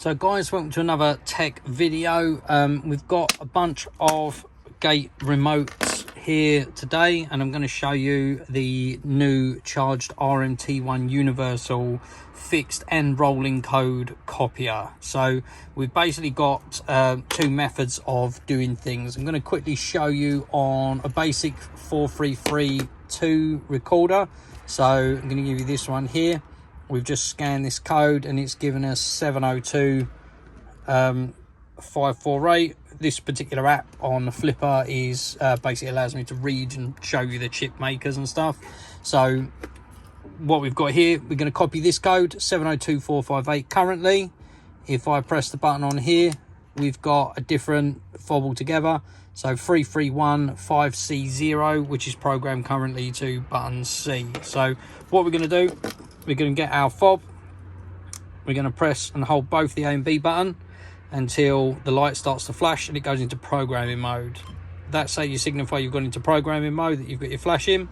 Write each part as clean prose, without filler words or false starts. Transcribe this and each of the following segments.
So guys, welcome to another tech video. We've got a bunch of gate remotes here today, and I'm going to show you the new Charged RMT1 universal fixed and rolling code copier. So we've basically got two methods of doing things. I'm going to quickly show you on a basic 4332 recorder. So I'm going to give you this one here. We've just scanned this code and it's given us 702.548. This particular app on the flipper is basically allows me to read and show you the chip makers and stuff. So what we've got here, we're going to copy this code 702.458 currently. If I press the button on here, we've got a different fob altogether. So 3315C0, which is programmed currently to button C. So what we're going to do, we're going to get our fob, we're going to press and hold both the A and B button until the light starts to flash and it goes into programming mode. That's how you signify you've gone into programming mode, that you've got your flash in.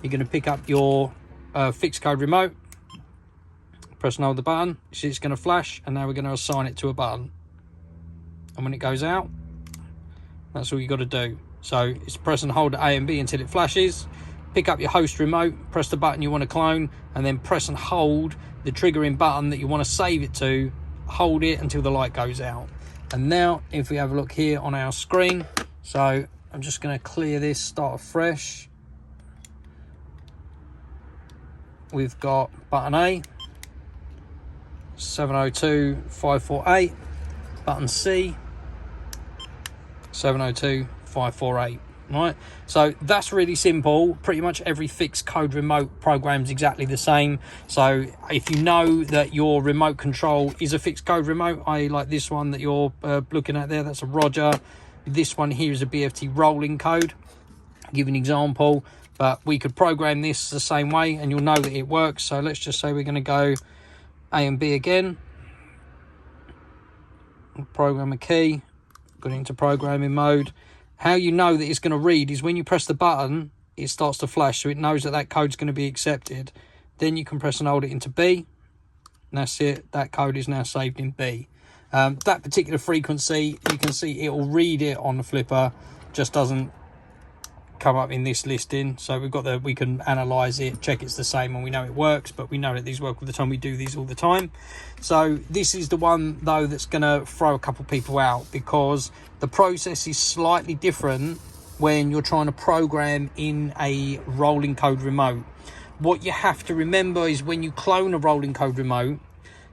You're going to pick up your fixed code remote, press and hold the button, so it's going to flash, and now we're going to assign it to a button. And when it goes out, that's all you got to do. So it's press and hold A and B until it flashes. Pick up your host remote, press the button you want to clone, and then press and hold the triggering button that you want to save it to. Hold it until the light goes out. And now if we have a look here on our screen, so I'm just going to clear this, start afresh. We've got button A, 702.548, button C, 702.548. Right, so that's really simple. Pretty much every fixed code remote program's exactly the same. So if you know that your remote control is a fixed code remote, i.e. like this one that you're looking at there, that's a Roger. This one here is a BFT rolling code. I'll give you an example, but we could program this the same way and you'll know that it works. So let's just say we're going to go A and B again. Program a key, got into programming mode. How you know that it's going to read is when you press the button, it starts to flash, so it knows that that code's going to be accepted. Then you can press and hold it into B, and that's it. That code is now saved in B. That particular frequency, you can see it will read it on the flipper, just doesn't come up in this listing. So we've got we can analyze it, check it's the same, and we know it works, but we know that these work all the time. We do these all the time. So this is the one though that's going to throw a couple people out, because the process is slightly different when you're trying to program in a rolling code remote. What you have to remember is when you clone a rolling code remote,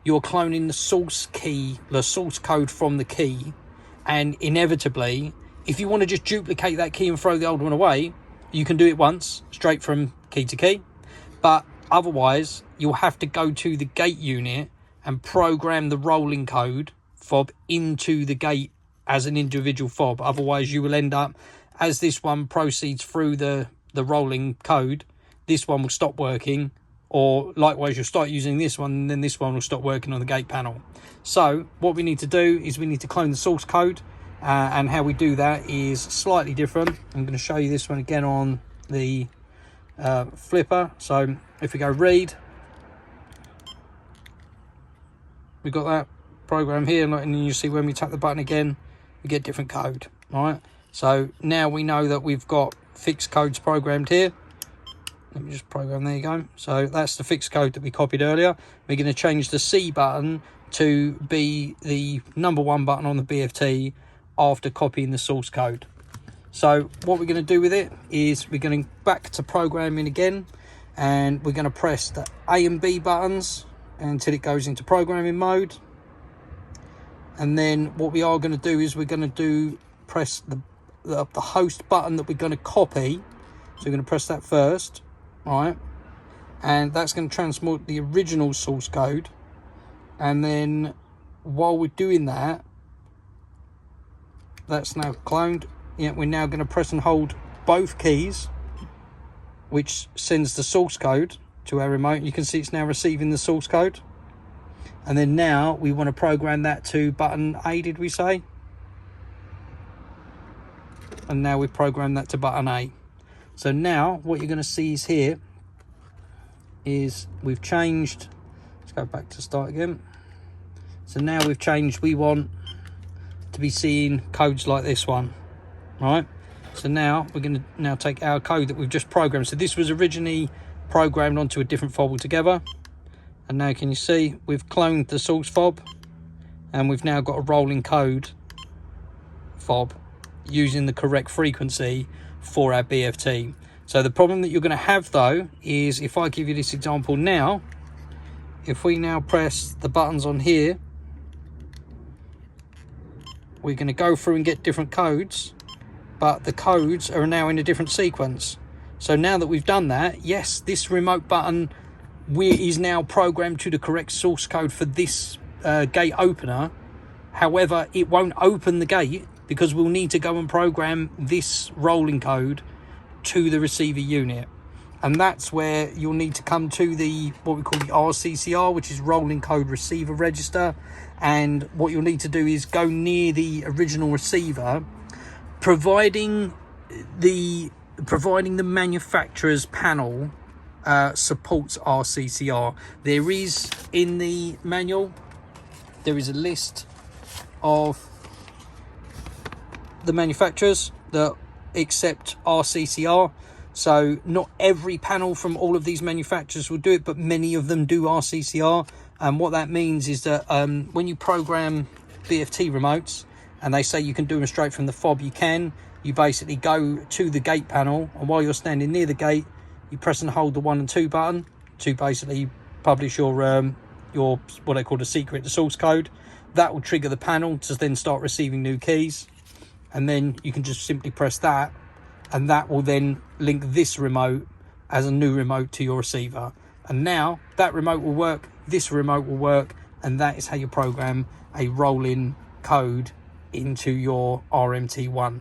you're cloning the source key, the source code from the key, and inevitably, if you want to just duplicate that key and throw the old one away, you can do it once, straight from key to key. But otherwise, you'll have to go to the gate unit and program the rolling code fob into the gate as an individual fob. Otherwise, you will end up, as this one proceeds through the rolling code, this one will stop working, or likewise, you'll start using this one, and then this one will stop working on the gate panel. So what we need to do is we need to clone the source code. And how we do that is slightly different. I'm going to show you this one again on the flipper. So if we go read, we've got that program here, and then you see when we tap the button again, we get different code. All right, so now we know that we've got fixed codes programmed here. Let me just program, there you go. So that's the fixed code that we copied earlier. We're going to change the C button to be the number 1 button on the BFT after copying the source code. So what we're going to do with it is we're going back to programming again, and we're going to press the A and B buttons until it goes into programming mode. And then what we are going to do is we're going to press the host button that we're going to copy. So we're going to press that first, right? And that's going to transmit the original source code. And then while we're doing that, that's now cloned. Yeah, we're now going to press and hold both keys, which sends the source code to our remote. You can see it's now receiving the source code. And then now we want to program that to button A, did we say? And now we program that to button A. So now what you're going to see is here is we've changed. Let's go back to start again. So now we've changed, we want to be seeing codes like this one, right? So now we're going to now take our code that we've just programmed. So this was originally programmed onto a different fob altogether, and now can you see we've cloned the source fob, and we've now got a rolling code fob using the correct frequency for our BFT. So the problem that you're going to have though is, if I give you this example now, if we now press the buttons on here, we're going to go through and get different codes, but the codes are now in a different sequence. So now that we've done that, yes, this remote button is now programmed to the correct source code for this gate opener. However, it won't open the gate because we'll need to go and program this rolling code to the receiver unit. And that's where you'll need to come to the what we call the RCCR, which is rolling code receiver register. And what you'll need to do is go near the original receiver, providing the manufacturer's panel supports RCCR. There is, in the manual, there is a list of the manufacturers that accept RCCR. So not every panel from all of these manufacturers will do it, but many of them do RCCR. And what that means is that when you program BFT remotes and they say you can do them straight from the fob, you can. You basically go to the gate panel, and while you're standing near the gate, you press and hold the 1 and 2 button to basically publish your what they call the secret, the source code. That will trigger the panel to then start receiving new keys, and then you can just simply press that, and that will then link this remote as a new remote to your receiver. And now that remote will work, this remote will work, and that is how you program a rolling code into your RMT1.